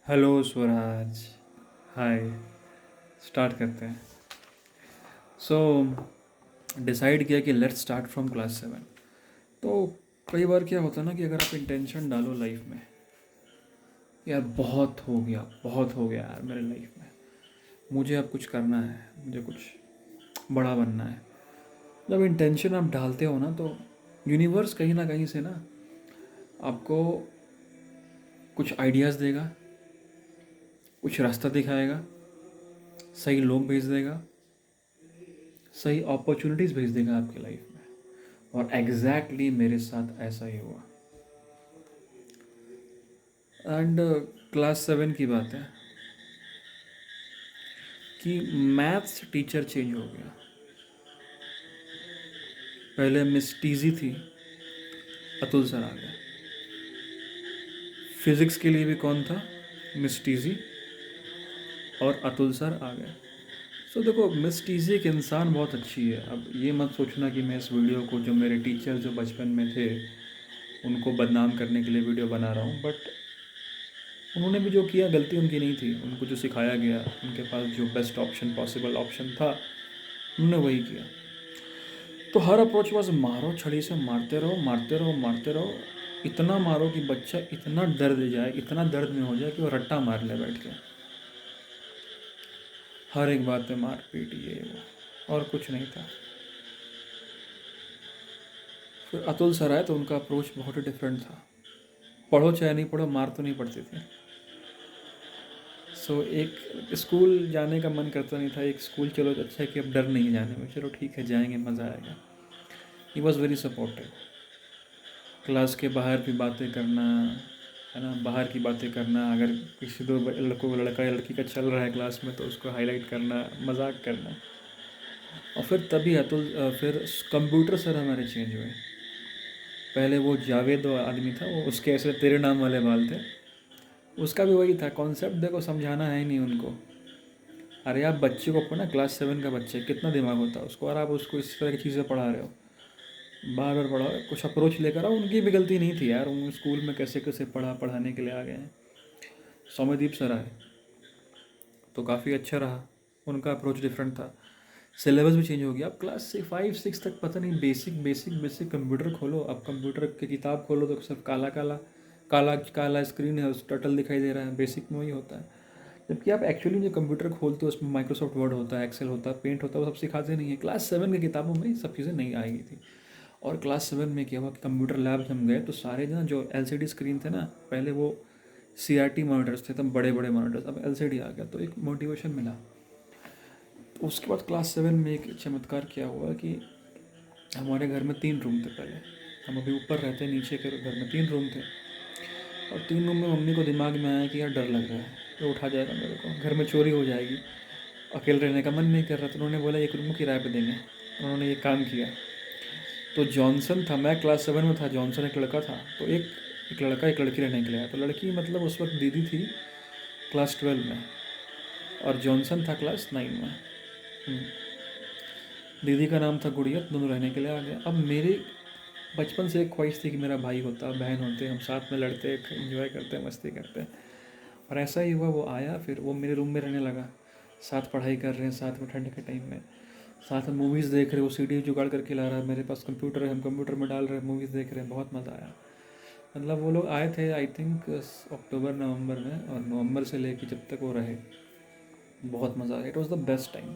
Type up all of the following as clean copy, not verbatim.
Hello Swaraj. हाय। Start करते हैं। So decide किया कि लेट्स स्टार्ट फ्रॉम क्लास 7। तो कई बार क्या होता है ना कि अगर आप इंटेंशन डालो लाइफ में, यार बहुत हो गया यार मेरे लाइफ में, मुझे अब कुछ करना है, मुझे कुछ बड़ा बनना है। जब इंटेंशन आप डालते हो ना तो यूनिवर्स कहीं ना कहीं से ना आपको कुछ आइडियाज़ देगा, कुछ रास्ता दिखाएगा, सही लोग भेज देगा, सही अपॉर्चुनिटीज़ भेज देगा आपकी लाइफ में। और एग्जैक्टली मेरे साथ ऐसा ही हुआ। एंड क्लास 7 की बात है कि मैथ्स टीचर चेंज हो गया। पहले मिस टीजी थी, अतुल सर आ गए। फिज़िक्स के लिए भी कौन था? मिस टीजी और अतुल सर आ गए। सो देखो, मिस टीजी एक इंसान बहुत अच्छी है। अब ये मत सोचना कि मैं इस वीडियो को जो मेरे टीचर जो बचपन में थे उनको बदनाम करने के लिए वीडियो बना रहा हूँ। बट उन्होंने भी जो किया गलती उनकी नहीं थी। उनको जो सिखाया गया, उनके पास जो बेस्ट ऑप्शन पॉसिबल ऑप्शन था, उन्होंने वही किया। तो हर अप्रोच बस मारो, छड़ी से मारते रहो मारते रहो मारते रहो। इतना मारो कि बच्चा इतना दर्द जाए, इतना दर्द में हो जाए कि वो रट्टा मार ले बैठ के। हर एक बात पे मार पीट, ये वो, और कुछ नहीं था। फिर अतुल सर आए तो उनका अप्रोच बहुत ही डिफरेंट था। पढ़ो चाहे नहीं पढ़ो, मार तो नहीं पड़ती थी। सो एक स्कूल जाने का मन करता नहीं था। एक स्कूल चलो तो अच्छा है कि अब डर नहीं जाने में, चलो ठीक है जाएंगे, मज़ा आएगा। He was very supportive. Class के बाहर भी बातें करना, है ना, बाहर की बातें करना। अगर किसी दो लड़कों लड़का या लड़की का चल रहा है क्लास में तो उसको हाईलाइट करना, मजाक करना। और फिर तभी अतुल फिर कंप्यूटर सर हमारे चेंज हुए। पहले वो जावेद आदमी था, वो उसके ऐसे तेरे नाम वाले बाल थे। उसका भी वही था कॉन्सेप्ट, देखो समझाना है नहीं उनको। अरे आप बच्चे को पढ़ना, क्लास 7 का बच्चे कितना दिमाग होता है उसको, और आप उसको इस तरह की चीज़ें पढ़ा रहे हो, बार बार पढ़ाओ, कुछ अप्रोच लेकर आओ। उनकी भी गलती नहीं थी यार, उन स्कूल में कैसे कैसे पढ़ाने के लिए आ गए हैं। सौम्यदीप सर आए तो काफ़ी अच्छा रहा। उनका अप्रोच डिफरेंट था। सिलेबस भी चेंज हो गया। अब क्लास 5 6 तक पता नहीं, बेसिक बेसिक बेसिक कंप्यूटर खोलो, अब कंप्यूटर की किताब खोलो तो सिर्फ काला काला काला काला स्क्रीन है, उस टर्टल दिखाई दे रहा है। बेसिक में वही होता है। जबकि आप एक्चुअली जो कंप्यूटर खोलते हो उसमें माइक्रोसॉफ्ट वर्ड होता है, एक्सेल होता है, पेंट होता है, वो सब सिखाते नहीं है। क्लास 7 की किताबों में सब चीज़ें नहीं आएगी थी। और क्लास 7 में क्या हुआ कि कंप्यूटर लैब हम गए तो सारे ना जो एलसीडी स्क्रीन थे ना, पहले वो सीआरटी मॉनिटर्स थे, तब बड़े बड़े मॉनिटर्स, अब एलसीडी आ गया तो एक मोटिवेशन मिला। तो उसके बाद क्लास 7 में एक चमत्कार क्या हुआ कि हमारे घर में 3 रूम थे पहले। हम अभी ऊपर रहते, नीचे के घर में 3 रूम थे। और 3 रूम में मम्मी को दिमाग में आया कि यार डर लग रहा है, तो उठा जाएगा मेरे को, घर में चोरी हो जाएगी, अकेले रहने का मन नहीं कर रहा। तो उन्होंने बोला एक रूम किराए पे देंगे। उन्होंने ये काम किया। तो जॉनसन था, मैं क्लास 7 में था, जॉनसन एक लड़का था। तो एक लड़का एक लड़की रहने के लिए आया। तो लड़की मतलब उस वक्त दीदी थी क्लास 12 में, और जॉनसन था क्लास 9 में। हम्म। दीदी का नाम था गुड़िया। दोनों रहने के लिए आ गए। अब मेरे बचपन से एक ख्वाहिश थी कि मेरा भाई होता, बहन होते, हम साथ में लड़ते, एंजॉय करते, मस्ती करते। और ऐसा ही हुआ, वो आया, फिर वो मेरे रूम में रहने लगा। साथ पढ़ाई कर रहे हैं, साथ में ठंड के टाइम में साथ में मूवीज़ देख रहे हैं। वो सीडी जुगाड़ करके ला रहा है, मेरे पास कंप्यूटर है, हम कंप्यूटर में डाल रहे हैं, मूवीज़ देख रहे हैं। बहुत मज़ा आया। मतलब वो लोग आए थे आई थिंक अक्टूबर नवंबर में, और नवंबर से लेके जब तक वो रहे, बहुत मज़ा आया। It was the best time.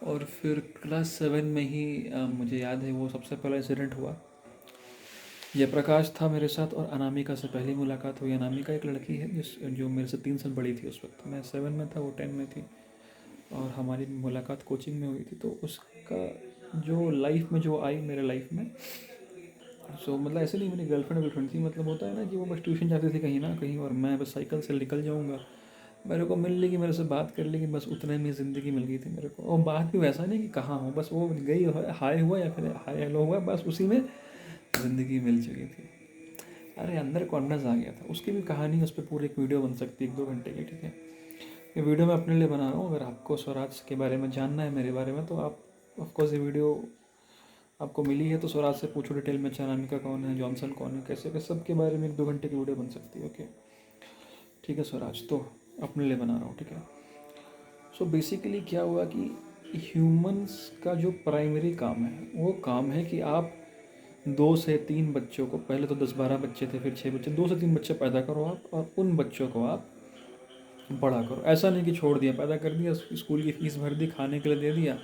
और फिर क्लास 7 में ही मुझे याद है वो सबसे पहला इंसिडेंट हुआ। जयप्रकाश था मेरे साथ और अनामिका से पहली मुलाकात हुई। अनामिका एक लड़की है जो मेरे से 3 साल बड़ी थी। उस वक्त मैं 7 में था, वो 10 में थी, और हमारी मुलाकात कोचिंग में हुई थी। तो उसका जो लाइफ में जो आई मेरे लाइफ में, सो मतलब ऐसे नहीं मेरी गर्लफ्रेंड थी। मतलब होता है ना कि वो बस ट्यूशन जाती थी कहीं ना कहीं, और मैं बस साइकिल से निकल जाऊँगा, मेरे को मिल लेगी, मेरे से बात कर लेगी, बस उतने में ज़िंदगी मिल गई थी मेरे को। और बात भी वैसा नहीं कि कहाँ हूँ, बस वो गई, हाय हुआ या फिर हाय हेलो हुआ, बस उसी में ज़िंदगी मिल चुकी थी। अरे अंदर कॉन्फिडेंस आ गया था। उसकी भी कहानी, उस पर पूरी एक वीडियो बन सकती है 1-2 घंटे की, ठीक है। ये वीडियो मैं अपने लिए बना रहा हूँ। अगर आपको स्वराज के बारे में जानना है, मेरे बारे में, तो आप ऑफकोर्स ये वीडियो आपको मिली है तो स्वराज से पूछो डिटेल में, अनामिका कौन है, जॉनसन कौन है, कैसे कैसे, सबके बारे में 1-2 घंटे की वीडियो बन सकती है। ओके, ठीक है स्वराज, तो अपने लिए बना रहा हूँ, ठीक है। सो बेसिकली क्या हुआ कि ह्यूमंस का जो प्राइमरी काम है वो काम है कि आप 2 से 3 बच्चों को, पहले तो 10-12 बच्चे थे, फिर 6 बच्चे, 2 से 3 बच्चे पैदा करो आप, और उन बच्चों को आप बड़ा करो। ऐसा नहीं कि छोड़ दिया, पैदा कर दिया, स्कूल की फीस भर दी, खाने के लिए दे दिया,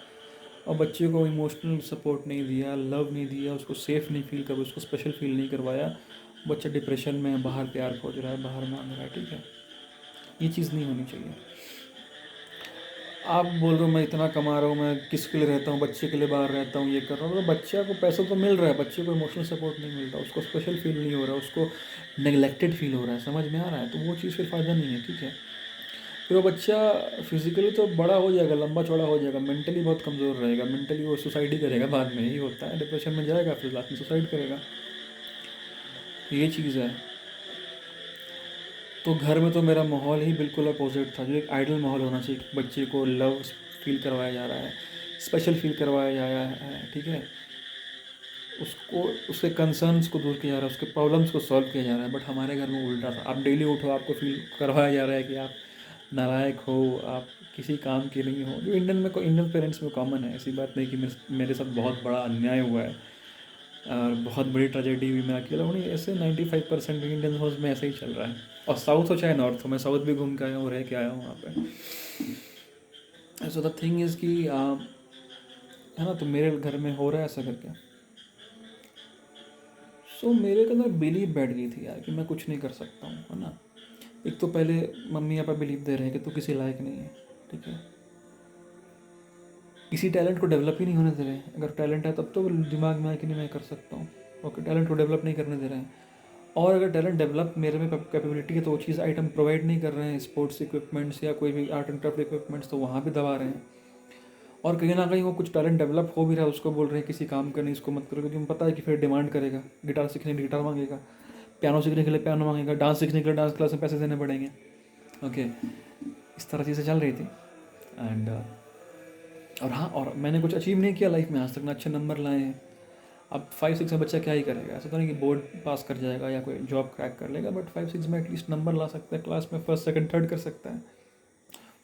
और बच्चे को इमोशनल सपोर्ट नहीं दिया, लव नहीं दिया, उसको सेफ़ नहीं फील कर, उसको स्पेशल फील नहीं करवाया, बच्चा डिप्रेशन में है, बाहर प्यार खोज रहा है, बाहर मांग रहा है, ठीक है। ये चीज़ नहीं होनी चाहिए। आप बोल रहे हो मैं इतना कमा रहा हूँ, मैं किसके लिए रहता हूँ, बच्चे के लिए बाहर रहता हूँ, ये कर रहा हूँ, तो बच्चे को पैसा तो मिल रहा है, बच्चे को इमोशनल सपोर्ट नहीं मिल रहा, उसको स्पेशल फील नहीं हो रहा, उसको नेगलेक्टेड फील हो रहा है, समझ में आ रहा है, तो वो चीज़ फिर फ़ायदा नहीं है, ठीक है। फिर वो बच्चा फिजिकली तो बड़ा हो जाएगा, लंबा चौड़ा हो जाएगा, मेंटली बहुत कमज़ोर रहेगा, मेंटली वो सुसाइड ही करेगा, बाद में यही होता है, डिप्रेशन में जाएगा, फिर लास्ट में सुसाइड करेगा, ये चीज़ है। तो घर में तो मेरा माहौल ही बिल्कुल अपोजिट था, जो एक आइडल माहौल होना चाहिए, बच्चे को लव फील करवाया जा रहा है, स्पेशल फील करवाया जा रहा है, ठीक है, उसको उसके कंसर्न्स को दूर किया जा रहा है, उसके प्रॉब्लम्स को सॉल्व किया जा रहा है। बट हमारे घर में उल्टा था, आप डेली उठो, आपको फील करवाया जा रहा है कि आप नालायक हो, आप किसी काम के नहीं हो, जो इंडियन पेरेंट्स में कॉमन है। ऐसी बात नहीं कि मेरे साथ बहुत बड़ा अन्याय हुआ है और बहुत बड़ी ट्रेजेडी हुई, मैं अकेला हूँ नहीं, ऐसे 95% इंडियन हाउस में ऐसे ही चल रहा है। और साउथ हो चाहे नॉर्थ हो, मैं साउथ भी घूम के आया हूँ, रह के आया हूँ वहाँ पे। सो द थिंग इज़ कि है ना, तो मेरे घर में हो रहा है ऐसा करके। सो मेरे के अंदर बिलीव बैठ गई थी यार कि मैं कुछ नहीं कर सकता हूँ, है ना। एक तो पहले मम्मी पापा बिलीव दे रहे हैं कि तू किसी लायक नहीं है, ठीक है, किसी टैलेंट को डेवलप ही नहीं होने दे रहे हैं। अगर टैलेंट है तब तो दिमाग में है कि नहीं मैं कर सकता हूँ, ओके, टैलेंट को डेवलप नहीं करने दे रहे हैं। और अगर टैलेंट डेवलप मेरे में कैपेबिलिटी है तो वो चीज़ आइटम प्रोवाइड नहीं कर रहे हैं, स्पोर्ट्स इक्विपमेंट्स या कोई भी आर्ट एंड क्राफ्ट इक्विपमेंट्स, तो वहाँ भी दबा रहे हैं। और कहीं ना कहीं वो कुछ टैलेंट डेवलप हो भी रहा है, उसको बोल रहे हैं किसी काम का नहीं, इसको मत करो, क्योंकि पता है कि फिर डिमांड करेगा, गिटार सीखने के लिए गिटार मांगेगा, पियानो सीखने के लिए पियानो मांगेगा, डांस सीखने के लिए डांस क्लास में पैसे देने पड़ेंगे, ओके। इस तरह चीज़ें चल रही थी। एंड और हाँ, और मैंने कुछ अचीव नहीं किया लाइफ में आज तक, ना अच्छे नंबर लाए हैं। अब 5-6 में बच्चा क्या ही करेगा, ऐसा तो नहीं कि बोर्ड पास कर जाएगा या कोई जॉब क्रैक कर लेगा, बट 5-6 में एटलीस्ट नंबर ला सकता है, क्लास में फर्स्ट सेकंड थर्ड कर सकता है,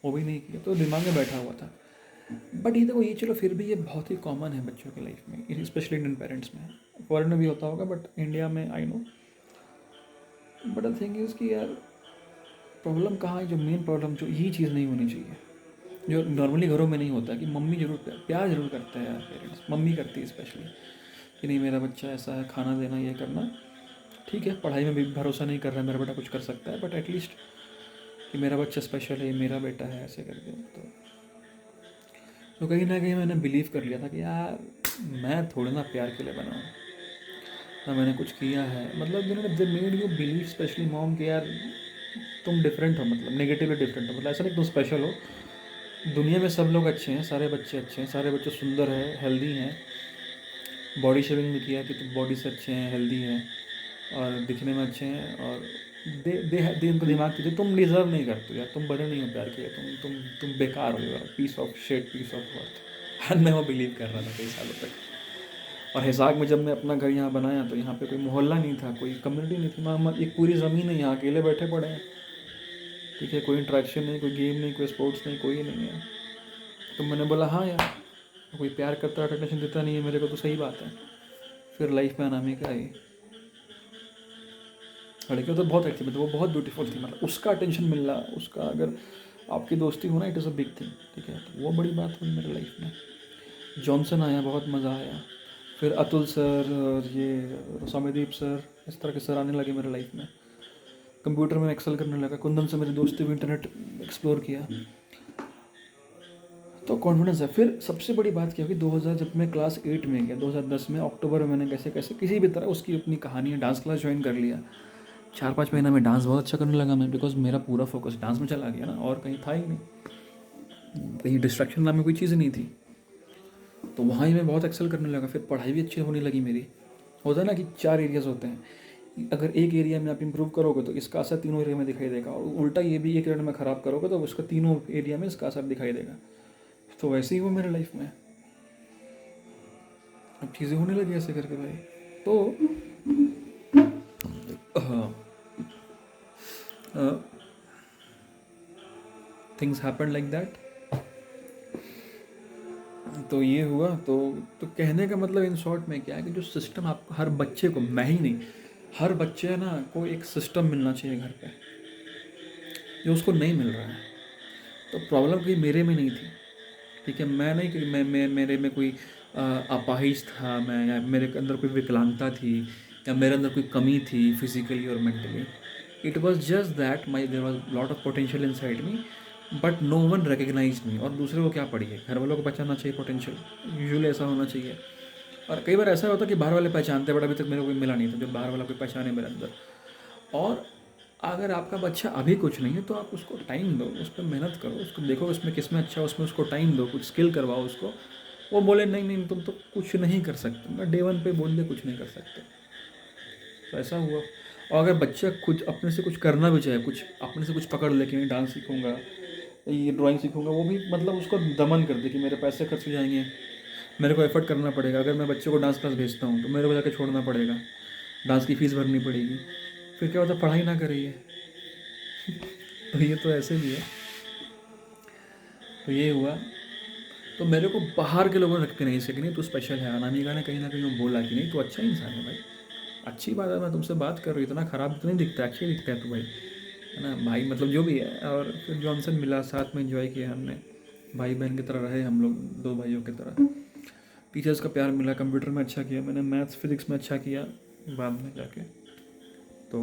वो भी नहीं किया, तो दिमाग में बैठा हुआ था। बट ये देखो, ये चलो फिर भी ये बहुत ही कॉमन है बच्चों की लाइफ में, स्पेशली इंडियन पेरेंट्स में। फॉरेन में भी होता होगा बट इंडिया में I know. But the thing is कि यार प्रॉब्लम कहाँ है, जो मेन प्रॉब्लम, जो यही चीज़ नहीं होनी चाहिए, जो नॉर्मली घरों में नहीं होता, कि मम्मी जरूर प्यार जरूर करते हैं यार, पेरेंट्स, मम्मी करती है स्पेशली, कि नहीं मेरा बच्चा ऐसा है, खाना देना, ये करना, ठीक है, पढ़ाई में भी भरोसा नहीं कर रहा है, मेरा बेटा कुछ कर सकता है, बट एटलीस्ट कि मेरा बच्चा स्पेशल है, मेरा बेटा है, ऐसे करके। तो कहीं ना कहीं मैंने बिलीव कर लिया था कि यार मैं थोड़े ना प्यार के लिए बना हूँ, ना मैंने कुछ किया है, मतलब they made you believe, specially mom, कि यार तुम डिफरेंट हो, मतलब नेगेटिवली डिफरेंट हो, मतलब ऐसा नहीं तुम स्पेशल हो, दुनिया में सब लोग अच्छे हैं, सारे बच्चे अच्छे हैं, सारे बच्चे सुंदर हैं, हेल्दी हैं, बॉडी शेविंग भी किया कि तुम बॉडी से अच्छे हैं, हेल्दी हैं और दिखने में अच्छे हैं, और दे उनको दिमाग की तुम डिज़र्व नहीं करते यार, तुम बने नहीं हो प्यार के लिए, तुम बेकार हो यार, piece of shed, piece of worth. मैं वो बिलीव कर रहा था कई सालों तक। और हिसार में जब मैं अपना घर यहाँ बनाया तो यहाँ पे कोई मोहल्ला नहीं था, कोई कम्युनिटी नहीं थी, वहाँ एक पूरी ज़मीन है, यहाँ अकेले बैठे पड़े हैं, ठीक है, कोई इंट्रैक्शन नहीं, कोई गेम नहीं, कोई स्पोर्ट्स नहीं, कोई नहीं है। तो मैंने बोला हाँ यार, कोई प्यार करता है, अटेंशन देता नहीं है मेरे को, तो सही बात है। फिर लाइफ में अनामिका आई, लड़की तो बहुत अच्छी, मतलब वो बहुत ब्यूटीफुल थी, मतलब उसका अटेंशन मिल रहा, उसका अगर आपकी दोस्ती हो ना, it is a big thing, ठीक है, तो वो बड़ी बात हुई मेरे लाइफ में। जॉनसन आया, बहुत मज़ा आया। फिर अतुल सर और ये सौम्यदीप सर, इस तरह के सर आने लगे मेरे लाइफ में। कंप्यूटर में एक्सेल करने लगा, कुंदन से मेरी दोस्ती भी, इंटरनेट एक्सप्लोर किया, तो कॉन्फिडेंस है। फिर सबसे बड़ी बात क्या हुई, 2000 जब मैं क्लास 8 में गया, 2010 में अक्टूबर में, मैंने कैसे कैसे किसी भी तरह, उसकी अपनी कहानी है, डांस क्लास ज्वाइन कर लिया। 4-5 महीना में डांस बहुत अच्छा करने लगा मैं, बिकॉज मेरा पूरा फोकस डांस में चला गया ना, और कहीं था ही नहीं, कहीं डिस्ट्रैक्शन नाम में कोई चीज़ नहीं थी, तो वहाँ ही मैं बहुत एक्सेल करने लगा। फिर पढ़ाई भी अच्छी होने लगी मेरी। होता है ना कि 4 एरियाज़ होते हैं, अगर एक एरिया में आप इंप्रूव करोगे तो इसका असर तीनों एरिया में दिखाई देगा, और उल्टा ये भी एक एरिया में ख़राब करोगे तो उसका तीनों एरिया में इसका असर दिखाई देगा। तो वैसे ही वो मेरे लाइफ में अब चीज़ें होने लगी ऐसे करके भाई। तो हाँ, थिंग्स हैपन लाइक दैट। तो ये हुआ। तो कहने का मतलब इन शॉर्ट में क्या है कि जो सिस्टम आप हर बच्चे को, मैं ही नहीं, हर बच्चे ना को एक सिस्टम मिलना चाहिए घर पे, जो उसको नहीं मिल रहा है। तो प्रॉब्लम कहीं मेरे में नहीं थी, ठीक है, मैं नहीं कि मैं मेरे में कोई अपाहिज था मैं, या मेरे अंदर कोई विकलांगता थी, या मेरे अंदर कोई कमी थी फिजिकली और mentally. It was just that my there was lot of potential inside me, but no one recognise me. और दूसरे को क्या पड़ी है, घर वालों को पहचानना चाहिए पोटेंशियल, यूजुअली ऐसा होना चाहिए। और कई बार ऐसा होता है कि बाहर वाले पहचानते, बट अभी तक मेरे को कोई मिला नहीं था जो बाहर वाला कोई पहचाने मेरे अंदर। और अगर आपका बच्चा अभी कुछ नहीं है तो आप उसको टाइम दो, उस पर मेहनत करो, उसको देखो उसमें किस में अच्छा है, उसमें उसको टाइम दो, कुछ स्किल करवाओ उसको। वो बोले नहीं नहीं तुम तो कुछ नहीं कर सकते, मैं डे वन पे बोल दे कुछ नहीं कर सकते, तो ऐसा हुआ। और अगर बच्चा कुछ अपने से कुछ करना भी चाहे, कुछ अपने से कुछ पकड़ ले कि मैं डांस सीखूंगा, ये ड्राइंग सीखूंगा, वो भी मतलब उसको दमन कर दे कि मेरे पैसे खर्च हो जाएंगे, मेरे को एफर्ट करना पड़ेगा। अगर मैं बच्चे को डांस क्लास भेजता हूँ तो मेरे को जाकर छोड़ना पड़ेगा, डांस की फ़ीस भरनी पड़ेगी, फिर क्या होता है, पढ़ाई ना करिए। तो ये तो ऐसे भी है। तो ये हुआ। तो मेरे को बाहर के लोगों ने रिकग्नाइज किया कि नहीं तू स्पेशल है, अनामिका ने कहीं ना कहीं बोला कि नहीं तू अच्छा इंसान है भाई, अच्छी बात है, मैं तुमसे बात कर रही हूँ, इतना ख़राब तो नहीं दिखता, अच्छी दिखता है तू भाई, है ना भाई, मतलब जो भी है। और फिर जॉनसन मिला, साथ में एंजॉय किया हमने, भाई बहन की तरह रहे हम लोग, दो भाइयों की तरह। टीचर्स का प्यार मिला, कंप्यूटर में अच्छा किया मैंने, मैथ्स फिजिक्स में अच्छा किया बाद में जाके। तो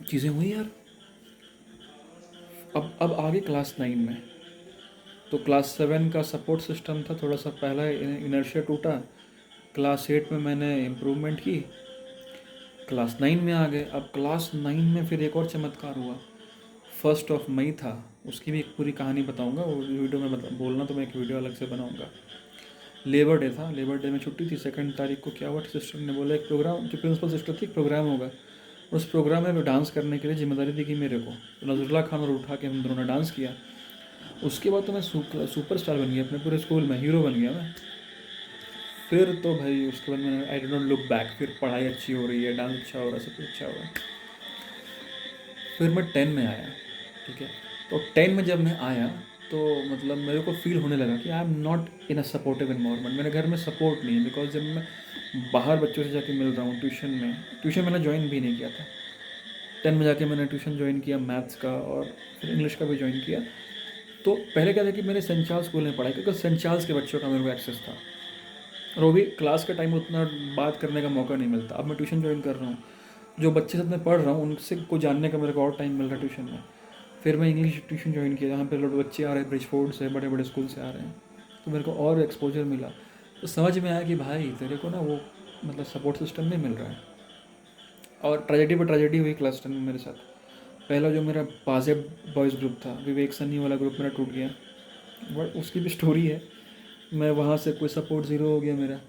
चीज़ें हुई यार। अब आगे क्लास 9 में, तो क्लास 7 का सपोर्ट सिस्टम था थोड़ा सा, पहला इनर्शिया टूटा। क्लास 8 में मैंने इम्प्रूवमेंट की, क्लास 9 में आ गए। अब क्लास 9 में फिर एक और चमत्कार हुआ। 1 मई था, उसकी भी एक पूरी कहानी बताऊंगा, वो वीडियो में बोलना तो मैं एक वीडियो अलग से बनाऊंगा। लेबर डे था, लेबर डे में छुट्टी थी। 2 तारीख को क्या हुआ, सिस्टर ने बोला एक प्रोग्राम, जो प्रिंसिपल सिस्टर थी, एक प्रोग्राम होगा, उस प्रोग्राम में डांस करने के लिए जिम्मेदारी दी गई मेरे को। तो नजरुल्लाह खान और उठा के हम दोनों ने डांस किया। उसके बाद तो मैं सुपर स्टार बन गया अपने पूरे स्कूल में, हीरो बन गया मैं। फिर तो भाई उसके बाद मैंने I did not look back, फिर पढ़ाई अच्छी हो रही है, डांस अच्छा हो रहा है, सब कुछ अच्छा हो रहा है। फिर मैं 10 में आया, ठीक है। तो 10 में जब मैं आया तो मतलब मेरे को फील होने लगा कि I am not in a supportive environment, मेरे घर में सपोर्ट नहीं है। बिकॉज जब मैं बाहर बच्चों से जाके मिल रहा हूँ, ट्यूशन मैंने ज्वाइन भी नहीं किया था। 10 में जाके मैंने ट्यूशन ज्वाइन किया मैथ्स का, और फिर इंग्लिश का भी ज्वाइन किया। तो पहले क्या था कि मैंने सेंट चार्ल्स स्कूल में पढ़ाई, क्योंकि सेंट चार्ल्स के बच्चों का मेरे को एक्सेस था, और वो भी क्लास के टाइम उतना बात करने का मौका नहीं मिलता। अब मैं ट्यूशन ज्वाइन कर रहा हूँ, जो बच्चे साथ मैं पढ़ रहा हूँ उनसे को जानने का मेरे को और टाइम मिल रहा है ट्यूशन में। फिर मैं इंग्लिश ट्यूशन ज्वाइन किया, जहाँ पे लोग बच्चे आ रहे हैं ब्रिजफोर्ड से, बड़े बड़े स्कूल से आ रहे हैं, तो मेरे को और एक्सपोजर मिला। तो समझ में आया कि भाई तेरे को ना वो मतलब सपोर्ट सिस्टम नहीं मिल रहा है। और ट्रेजेडी पर ट्रेजेडी हुई क्लास 10 में मेरे साथ। पहला जो मेरा पाजेब बॉयज़ ग्रुप था, विवेक सन्नी वाला ग्रुप मेरा टूट गया, बट उसकी भी स्टोरी है। मैं वहाँ से कोई सपोर्ट ज़ीरो हो गया मेरा,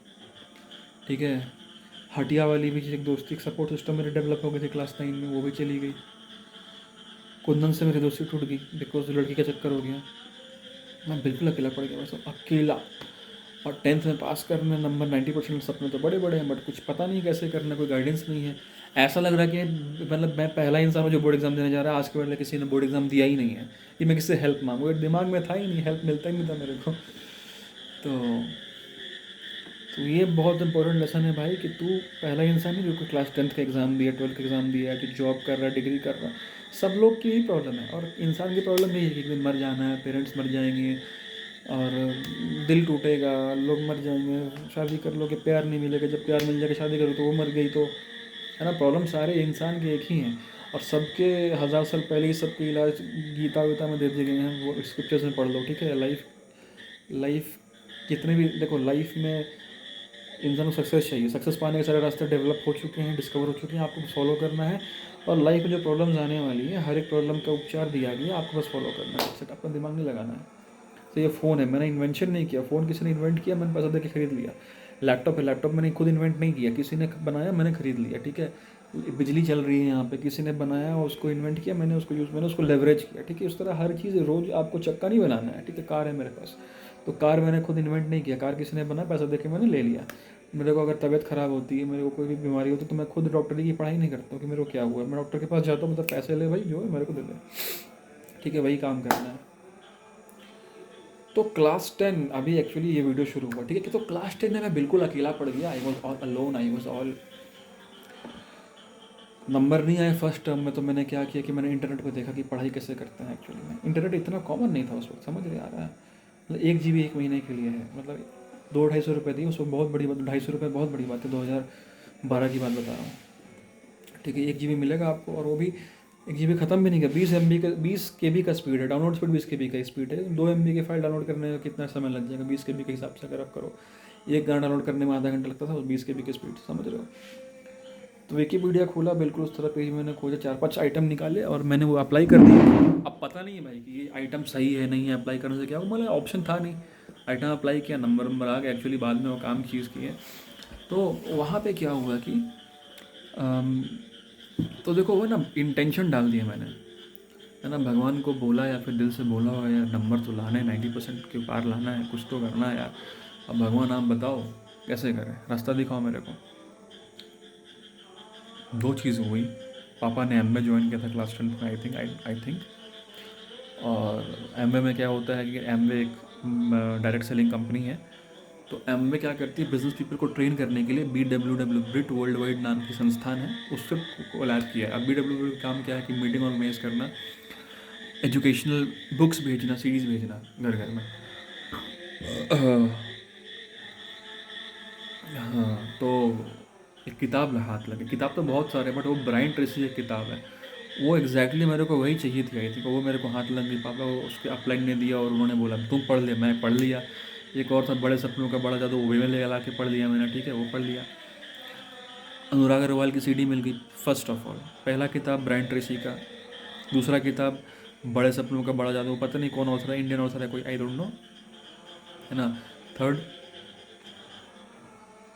ठीक है। हटिया वाली भी एक दोस्ती सपोर्ट सिस्टम मेरे डेवलप हो गए थे क्लास 9 में, वो भी चली गई। कुंदन से मेरी दोस्ती टूट गई बिकॉज लड़की का चक्कर हो गया, मैं बिल्कुल अकेला पड़ गया, बस अकेला। और 10th में पास करने नंबर 90% सपने तो बड़े बड़े हैं, बट कुछ पता नहीं कैसे करना, कोई गाइडेंस नहीं है। ऐसा लग रहा है कि मतलब मैं पहला इंसान हूँ जो बोर्ड एग्जाम देने जा रहा है, आज के पहले किसी ने बोर्ड एग्जाम दिया ही नहीं है, कि मैं किससे हेल्प मांगू, ये दिमाग में था ही नहीं, हेल्प मिलता ही नहीं था मेरे को। तो तो ये बहुत इंपॉर्टेंट लेसन है भाई, कि तू पहला इंसान है जो कि क्लास 10th का एग्ज़ाम दिया, 12th का एग्ज़ाम दिया, जो जॉब कर रहा है, डिग्री कर रहा है। सब लोग की यही प्रॉब्लम है, और इंसान की प्रॉब्लम यही है कि एक दिन मर जाना है, पेरेंट्स मर जाएंगे, और दिल टूटेगा, लोग मर जाएंगे, शादी कर लो कि प्यार नहीं मिलेगा, जब प्यार मिल जाएगा शादी करो तो वो मर गई, तो है ना। प्रॉब्लम सारे इंसान के एक ही हैं, और सबके 1000 साल पहले ही सबके इलाज गीता वीता में दे दिए गए हैं, वो स्क्रिप्चर्स में पढ़ लो, ठीक है। लाइफ लाइफ कितने भी देखो, लाइफ में इंसान को सक्सेस चाहिए, सक्सेस पाने के सारे रास्ते डेवलप हो चुके हैं, डिस्कवर हो चुके हैं, आपको फॉलो करना है। और लाइफ में जो प्रॉब्लम्स आने वाली है, हर एक प्रॉब्लम का उपचार दिया गया, आपको बस फॉलो करना है, अपना दिमाग नहीं लगाना है। तो ये फ़ोन है, मैंने इन्वेंशन नहीं किया, फ़ोन किसी ने इन्वेंट किया, मैंने पैसा दे के खरीद लिया। लैपटॉप है, लैपटॉप मैंने खुद इन्वेंट नहीं किया, किसी ने बनाया मैंने खरीद लिया, ठीक है। बिजली चल रही है यहाँ पे, किसी ने बनाया और उसको इन्वेंट किया, मैंने उसको लेवरेज किया, ठीक है। उस तरह हर चीज़ रोज़ आपको चक्का नहीं बनाना है, ठीक है। कार है मेरे पास, तो कार मैंने खुद इन्वेंट नहीं किया, कार किसी ने बनाया, पैसा दे के मैंने ले लिया। मेरे को अगर तबीयत ख़राब होती है, मेरे को कोई भी बीमारी होती है, तो मैं खुद डॉक्टरी की पढ़ाई नहीं करता हूँ कि मेरे को क्या हुआ है, मैं डॉक्टर के पास जाता हूँ, मतलब पैसे ले भाई जो है मेरे को दे दे, ठीक है, वही काम करना है। तो क्लास 10 अभी एक्चुअली ये वीडियो शुरू हुआ, ठीक है, कि तो क्लास 10 में मैं बिल्कुल अकेला पड़ गया। I was all alone, I was all, number नहीं आए फर्स्ट टर्म में। तो मैंने क्या किया कि मैंने इंटरनेट पे देखा कि पढ़ाई कैसे करते हैं। एक्चुअली में इंटरनेट इतना कॉमन नहीं था उस वक्त, समझ रहे आ रहा है, मतलब 1 GB 1 महीने के लिए है, मतलब 200-250 रुपये दी, उसको बहुत बड़ी बात, 250 रुपये बहुत बड़ी बात है, 2012 की बात बता रहा हूँ, ठीक है। 1 GB मिलेगा आपको, और वो भी 1 GB ख़त्म भी नहीं किया, 20 MB का, 20 KB का स्पीड है, डाउनलोड स्पीड 20 KB का स्पीड है। 2 MB की फाइल डाउनलोड करने में कितना समय लग जाएगा 20 KB के हिसाब से अगर आप करो, एक गाना डाउनलोड करने में आधा घंटा लगता था, 20 KB की स्पीड, समझ रहे हो। तो विकीपीडिया खोला, बिल्कुल उस तरह पेज मैंने खोजा, 4-5 आइटम निकाले और मैंने वो अप्लाई कर दिया। अब पता नहीं है भाई कि ये आइटम सही है नहीं है, अप्लाई करने से क्या होगा, मतलब ऑप्शन था नहीं, आइटम अप्लाई किया, नंबर आ गया। एक्चुअली बाद में वो काम चीज़ की है। तो वहाँ पे क्या हुआ कि तो देखो वो ना इंटेंशन डाल दिया मैंने, है ना, भगवान को बोला या फिर दिल से बोला हो यार, नंबर तो लाना है, 90% के पार लाना है, कुछ तो करना है यार। अब भगवान आप बताओ कैसे करें, रास्ता दिखाओ मेरे को। 2 चीज़ हुई, पापा ने एमबीए ज्वाइन किया था क्लास 10 में, आई थिंक। और एमबीए में क्या होता है कि एमबीए एक डायरेक्ट सेलिंग कंपनी है। तो एमबीए क्या करती है, बिजनेस पीपल को ट्रेन करने के लिए BWW, ब्रिट वर्ल्ड वाइड नाम की संस्थान है, उससे कोलैब किया है। अब BWW का काम क्या है कि मीटिंग ऑर्गेनाइज करना, एजुकेशनल बुक्स भेजना, सीरीज़ भेजना घर घर में। हाँ, तो एक किताब हाथ लगे, किताब तो बहुत सारे, बट वो ब्रायन ट्रेसी एक किताब है, वो एग्जैक्टली मेरे को वही चाहिए थी, आई थी, वो मेरे को हाथ लग गई। पापा को उसके अपलाइन ने दिया और उन्होंने बोला तुम पढ़ ले, मैं पढ़ लिया। एक और था बड़े सपनों का बड़ा जादू, वो भी ले ला के पढ़ लिया मैंने, ठीक है, वो पढ़ लिया। अनुराग अग्रवाल की सीडी मिल गई। फर्स्ट ऑफ ऑल पहला किताब ब्रायन ट्रेसी का, दूसरा किताब बड़े सपनों का बड़ा जादू, पता नहीं कौन ऑथर है, इंडियन ऑथर है कोई, आई डोंट नो, है ना। थर्ड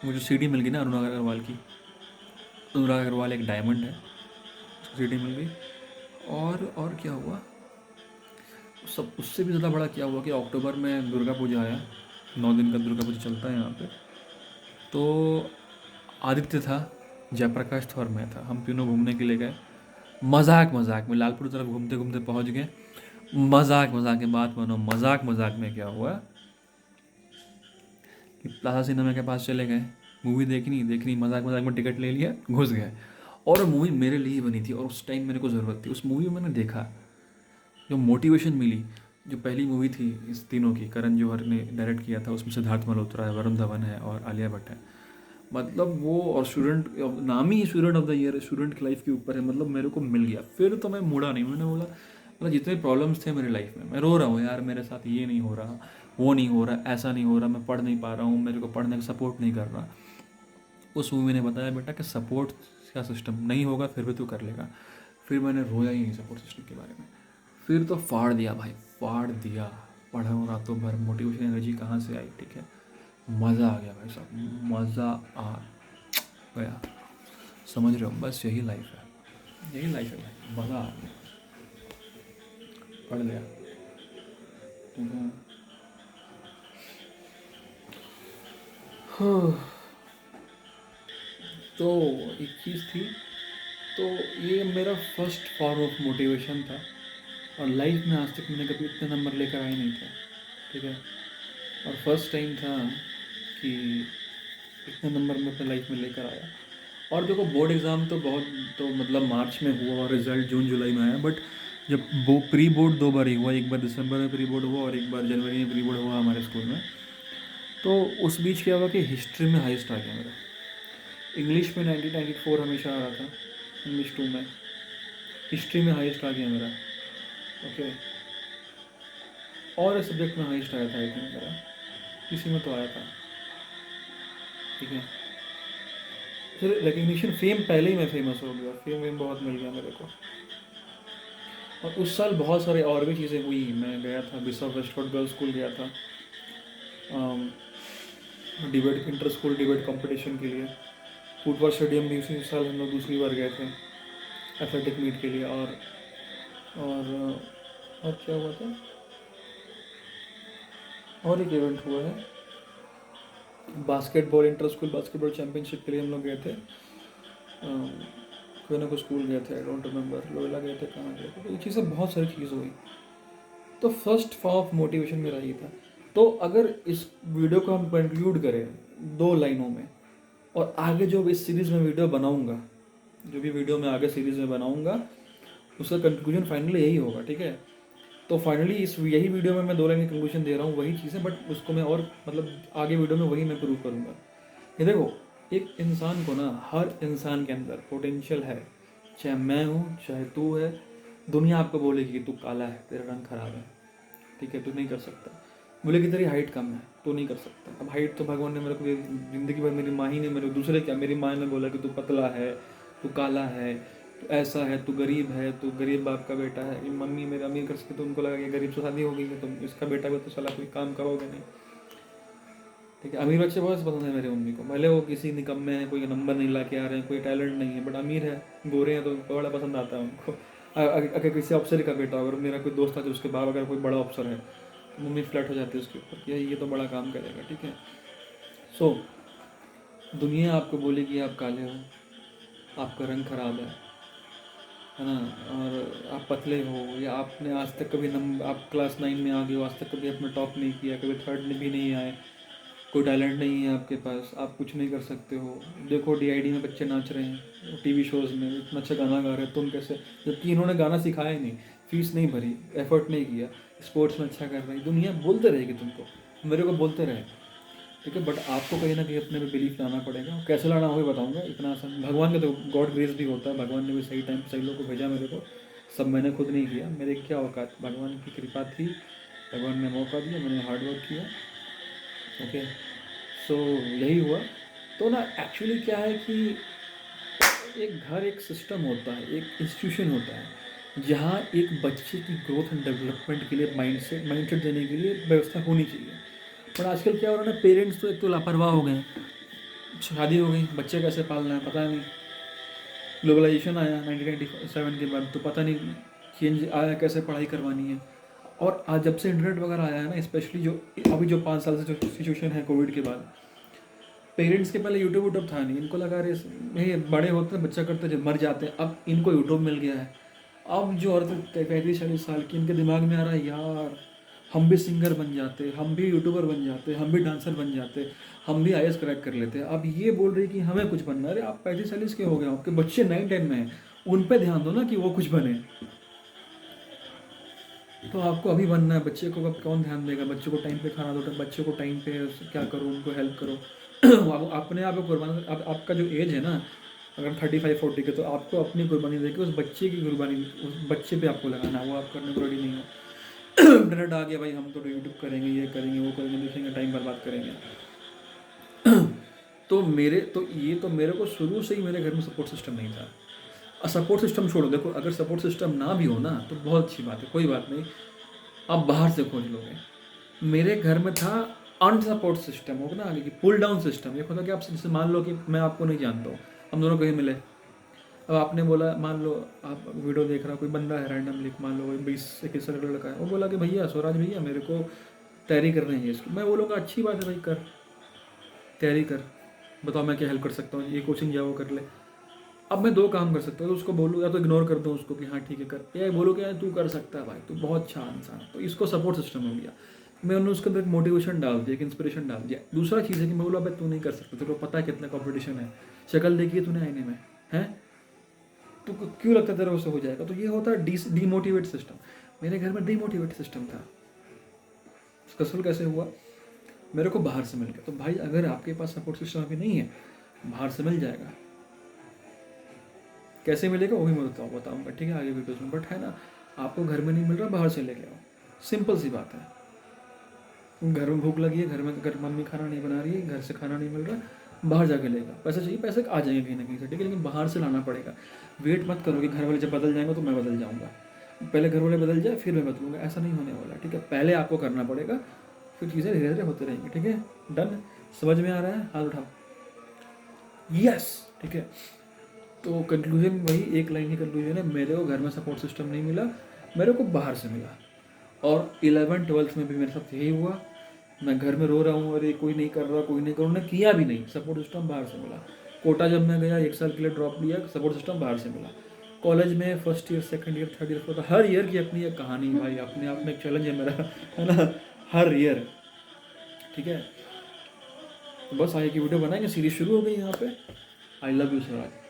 मुझे सीडी मिल गई ना अनुराग अग्रवाल की, अनुराग अग्रवाल एक डायमंड है, उसकी सीडी मिल गई। और क्या हुआ, सब उससे भी ज़्यादा बड़ा क्या हुआ कि अक्टूबर में दुर्गा पूजा आया, 9 दिन का दुर्गा पूजा चलता है यहाँ पे। तो आदित्य था, जयप्रकाश था और मैं था, हम तीनों घूमने के लिए गए। मजाक मजाक में लालपुर तरफ घूमते घूमते पहुँच गए। मजाक मजाक में बात मानो, मजाक मजाक में क्या हुआ कि प्लाजा सिनेमा के पास चले गए, मूवी देखनी, मजाक मजाक में टिकट ले लिया, घुस गए। और मूवी मेरे लिए बनी थी और उस टाइम मेरे को ज़रूरत थी। उस मूवी में मैंने देखा, जो मोटिवेशन मिली, जो पहली मूवी थी इस तीनों की, करण जौहर ने डायरेक्ट किया था, उसमें सिद्धार्थ मल्होत्रा है, वरुण धवन है और आलिया भट्ट है, मतलब वो, और स्टूडेंट, नाम ही student of the year, student की लाइफ के ऊपर है, मतलब मेरे को मिल गया। फिर तो मैं मुड़ा नहीं, मैंने बोला, मतलब जितने प्रॉब्लम्स थे मेरी लाइफ में, मैं रो रहा हूँ यार, मेरे साथ ये नहीं हो रहा, वो नहीं हो रहा, ऐसा नहीं हो रहा, मैं पढ़ नहीं पा रहा हूँ, मेरे को पढ़ने का सपोर्ट नहीं कर रहा। उस मूवी ने बताया बेटा कि सपोर्ट का सिस्टम नहीं होगा फिर भी तू कर लेगा। फिर मैंने रोया ही नहीं सपोर्ट सिस्टम के बारे में, फिर तो फाड़ दिया भाई, फाड़ दिया। पढ़ा हूँ रातों भर, मोटिवेशन एनर्जी कहाँ से आई, ठीक है, मज़ा आ गया भाई साहब, मज़ा आ गया, समझ रहे हो, बस यही लाइफ है, यही लाइफ है भाई, मज़ा आ गया, पढ़ लिया। हाँ, तो एक चीज़ थी, तो ये मेरा फर्स्ट फॉर्म ऑफ मोटिवेशन था। और लाइफ में आज तक मैंने कभी इतने नंबर लेकर आए नहीं थे, ठीक है, और फर्स्ट टाइम था कि इतने नंबर मैं अपने लाइफ में लेकर आया। और देखो बोर्ड एग्ज़ाम तो बहुत, तो मतलब मार्च में हुआ और रिज़ल्ट जून जुलाई में आया, बट जब वो प्री बोर्ड 2 बार ही हुआ, एक बार दिसंबर में प्री बोर्ड हुआ और एक बार जनवरी में प्री बोर्ड हुआ हमारे स्कूल में। तो उस बीच क्या हुआ कि हिस्ट्री में हाईएस्ट आ गया मेरा, इंग्लिश में 1994 हमेशा आ रहा था, इंग्लिश 2 में, हिस्ट्री में हाईएस्ट आ गया मेरा, ओके, और इस सब्जेक्ट में हाईएस्ट आया था आई थिंक मेरा, किसी में तो आया था, ठीक है। फिर रिकग्निशन, फेम, पहले ही मैं फेमस हो गया, फेम बहुत मिल गया मेरे को। और उस साल बहुत सारे और भी चीज़ें हुई, मैं गया था बिशप वेस्टफोर्ड गर्ल्स स्कूल गया था, debate, inter school debate competition के लिए। फुटबॉल स्टेडियम भी उसी साल हम लोग दूसरी बार गए थे एथलेटिक मीट के लिए। और और क्या हुआ था, और एक इवेंट हुआ है, basketball, inter school basketball championship के लिए हम लोग गए थे, कोई ना कोई स्कूल गए थे, आई डोंट रिमेंबर, लोयला गए थे, कहाँ गए थे, तो ये चीज़ें बहुत सारी चीज़ हुई। तो फर्स्ट फॉर्म ऑफ मोटिवेशन मेरा ये था। तो अगर इस वीडियो को हम कंक्लूड करें 2 लाइनों में, और आगे जो भी इस सीरीज़ में वीडियो बनाऊंगा, जो भी वीडियो मैं आगे सीरीज़ में बनाऊंगा, उसका कंक्लूजन फाइनली यही होगा, ठीक है। तो फाइनली इस यही वीडियो में मैं 2 लाइन की कंक्लूजन दे रहा हूँ, वही चीज़ है, बट उसको मैं और मतलब आगे वीडियो में वही मैं प्रूव करूँगा। ये देखो, एक इंसान को ना, हर इंसान के अंदर पोटेंशियल है, चाहे मैं हूँ चाहे तू है। दुनिया आपको बोलेगी कि तू काला है, तेरा रंग खराब है, ठीक है, तू नहीं कर सकता। बोले कि तेरी हाइट कम है, तू नहीं कर सकता। अब हाइट तो भगवान ने मेरे को ज़िंदगी भर, मेरी माँ ही ने मेरे, दूसरे क्या, मेरी माँ ने बोला कि तू पतला है, तू काला है, तू ऐसा है, तू गरीब है, तू गरीब बाप का बेटा है। ये मम्मी मेरे अमीर कर सकती, तो उनको लगा कि गरीब से शादी हो गई है, तो इसका बेटा भी तो साला कोई काम करोगे नहीं, ठीक है। अमीर बच्चे बहुत पसंद है मेरी मम्मी को, भले वो किसी निकम्मे हैं, कोई नंबर नहीं ला के आ रहे हैं, कोई टैलेंट नहीं है, बट अमीर है, गोरे हैं, तो बड़ा पसंद आता है उनको। अगर किसी अफसर का बेटा, अगर मेरा कोई दोस्त था जो उसके बाप अगर कोई बड़ा अफसर है, तो मम्मी फ्लैट हो जाती है उसके ऊपर कि ये तो बड़ा काम करेगा, ठीक है। सो दुनिया आपको बोलेगी आप काले हो, आपका रंग खराब है ना, और आप पतले हो, या आपने आज तक कभी आप क्लास 9 में आ गए हो, आज तक कभी आपने टॉप नहीं किया, कभी थर्ड में भी नहीं आए, कोई टैलेंट नहीं है आपके पास, आप कुछ नहीं कर सकते हो। देखो DID में बच्चे नाच रहे हैं, टीवी शोज़ में इतना अच्छा गाना गा रहे हैं, तुम कैसे, जबकि इन्होंने गाना सिखाया ही नहीं, फीस नहीं भरी, एफर्ट नहीं किया, स्पोर्ट्स में अच्छा कर रहे हैं। दुनिया बोलते रहेगी तुमको, मेरे को बोलते रहे, ठीक है, बट आपको कहीं ना कहीं अपने पे बिलीफ लाना पड़ेगा। कैसे लाना हो बताऊंगा, इतना आसान। भगवान का तो गॉड ग्रेस भी होता है, भगवान ने भी सही टाइम सही लोग को भेजा मेरे को, सब मैंने खुद नहीं किया, मेरे क्या औकात, भगवान की कृपा थी, भगवान ने मौका दिया, मैंने हार्डवर्क किया, ओके। सो यही हुआ। तो ना एक्चुअली क्या है कि एक घर एक सिस्टम होता है, एक इंस्टीट्यूशन होता है, जहाँ एक बच्चे की ग्रोथ एंड डेवलपमेंट के लिए माइंडसेट देने के लिए व्यवस्था होनी चाहिए। पर आजकल क्या हो रहा है ना, पेरेंट्स तो एक तो लापरवाह हो गए, शादी हो गई, बच्चे कैसे पालना है पता नहीं, ग्लोबलाइजेशन आया 1997 के बाद, तो पता नहीं चेंज आया कैसे पढ़ाई करवानी है। और आज जब से इंटरनेट वगैरह आया है ना, स्पेशली जो अभी जो 5 साल से जो सिचुएशन है कोविड के बाद, पेरेंट्स के पहले यूट्यूब था नहीं, इनको लगा रहे नहीं, बड़े होते हैं बच्चा करते जब मर जाते हैं, अब इनको यूट्यूब मिल गया है। अब जो औरत 35-40 साल की, इनके दिमाग में आ रहा है यार हम भी सिंगर बन जाते, हम भी यूट्यूबर बन जाते, हम भी डांसर बन जाते, हम भी IAS क्रैक कर लेते। अब ये बोल रही कि हमें कुछ बनना है। अरे आप 35-40 के हो गए, आपके बच्चे 9-10 में हैं, उन पर ध्यान दो ना कि वो कुछ बने। तो आपको अभी बनना है, बच्चे को अब कौन ध्यान देगा, बच्चे को टाइम पे खाना दो, बच्चे को टाइम पे क्या करो, उनको हेल्प करो। आप अपने आप को कुर्बानी, आपका जो एज है ना, अगर 35-40 के, तो आपको अपनी कुर्बानी देके उस बच्चे की कुर्बानी, उस बच्चे पे आपको लगाना है, वो आप करने को रेडी नहीं हो। इंटरनेट आ गया भाई, हम तो यूट्यूब करेंगे, ये करेंगे, वो करेंगे, देखेंगे, टाइम बर्बाद करेंगे। तो मेरे को शुरू से ही मेरे घर में सपोर्ट सिस्टम नहीं था। और सपोर्ट सिस्टम छोड़ो, देखो अगर सपोर्ट सिस्टम ना भी हो ना तो बहुत अच्छी बात है, कोई बात नहीं, आप बाहर से खोज लोगे। मेरे घर में था अनसपोर्ट सिस्टम, होगा ना आगे की पुल डाउन सिस्टम। ये होता कि आप जैसे मान लो कि मैं आपको नहीं जानता हूँ, हम दोनों कहीं मिले, अब आपने बोला, मान लो आप वीडियो देख रहा, कोई बंदा है रैंडमली, मान लो 20-21 साल का लड़का है, वो बोला कि भैया स्वराज भैया मेरे को तैयारी करनी है इसको। मैं बोलूँगा अच्छी बात है भाई, कर तैयारी कर, बताओ मैं क्या हेल्प कर सकता हूँ, ये कोचिंग जाओ कर ले। अब मैं 2 काम कर सकता हूँ, तो उसको बोलूँ या तो इग्नोर कर दूँ उसको कि हाँ ठीक है कर, या बोलो कि यार तू कर सकता है भाई, तू बहुत अच्छा इंसान है। तो इसको सपोर्ट सिस्टम हो गया। मैंने उसके अंदर एक मोटिवेशन डाल दिया, एक इंस्पिरेशन डाल दिया। दूसरा चीज़ है कि मैं बोला भाई तू नहीं कर सकता, तेरे को पता है कितना कॉम्पिटिशन है, शक्ल देखी है तूने आईने में, है तो क्यों लगता है तेरा उससे हो जाएगा। तो ये होता है डीमोटिवेट सिस्टम। मेरे घर में डीमोटिवेट सिस्टम था। सक्सेसफुल कैसे हुआ, मेरे को बाहर से मिल गया। तो भाई अगर आपके पास सपोर्ट सिस्टम अभी नहीं है, बाहर से मिल जाएगा। कैसे मिलेगा वो भी मैं बताऊँगा, ठीक है, आगे वीडियोज़ में। बट है ना, आपको घर में नहीं मिल रहा, बाहर से लेके आओ, सिंपल सी बात है। घर में भूख लगी है, घर मम्मी खाना नहीं बना रही है, घर से खाना नहीं मिल रहा, बाहर जाके लेगा। पैसे चाहिए, पैसे आ जाएंगे कहीं ना कहीं से, ठीक है, लेकिन बाहर से लाना पड़ेगा। वेट मत करो कि घर वाले जब बदल जाएंगे तो मैं बदल जाऊँगा, पहले घर वाले बदल जाए फिर मैं बदलूँगा, ऐसा नहीं होने वाला, ठीक है। पहले आपको करना पड़ेगा, फिर चीज़ें धीरे धीरे होते रहेंगी, ठीक है। डन, समझ में आ रहा है, हाथ उठाओ, यस, ठीक है। तो कंक्लूजन वही एक लाइन की कंक्लूजन है, मेरे को घर में सपोर्ट सिस्टम नहीं मिला, मेरे को बाहर से मिला। और 11th-12th में भी मेरे साथ यही हुआ। मैं घर में रो रहा हूँ, अरे कोई नहीं कर रहा, कोई नहीं कर रहा, उन्होंने किया भी नहीं, सपोर्ट सिस्टम बाहर से मिला। कोटा जब मैं गया 1 साल के लिए ड्रॉप लिया, सपोर्ट सिस्टम बाहर से मिला। कॉलेज में first year, second year, third year, fourth, हर ईयर की अपनी एक कहानी भाई, अपने आप में एक चैलेंज है मेरा, है ना, हर ईयर। ठीक है, तो बस आगे की वीडियो बनाएंगे, सीरीज शुरू हो गई यहाँ पे। I love you Swaraj.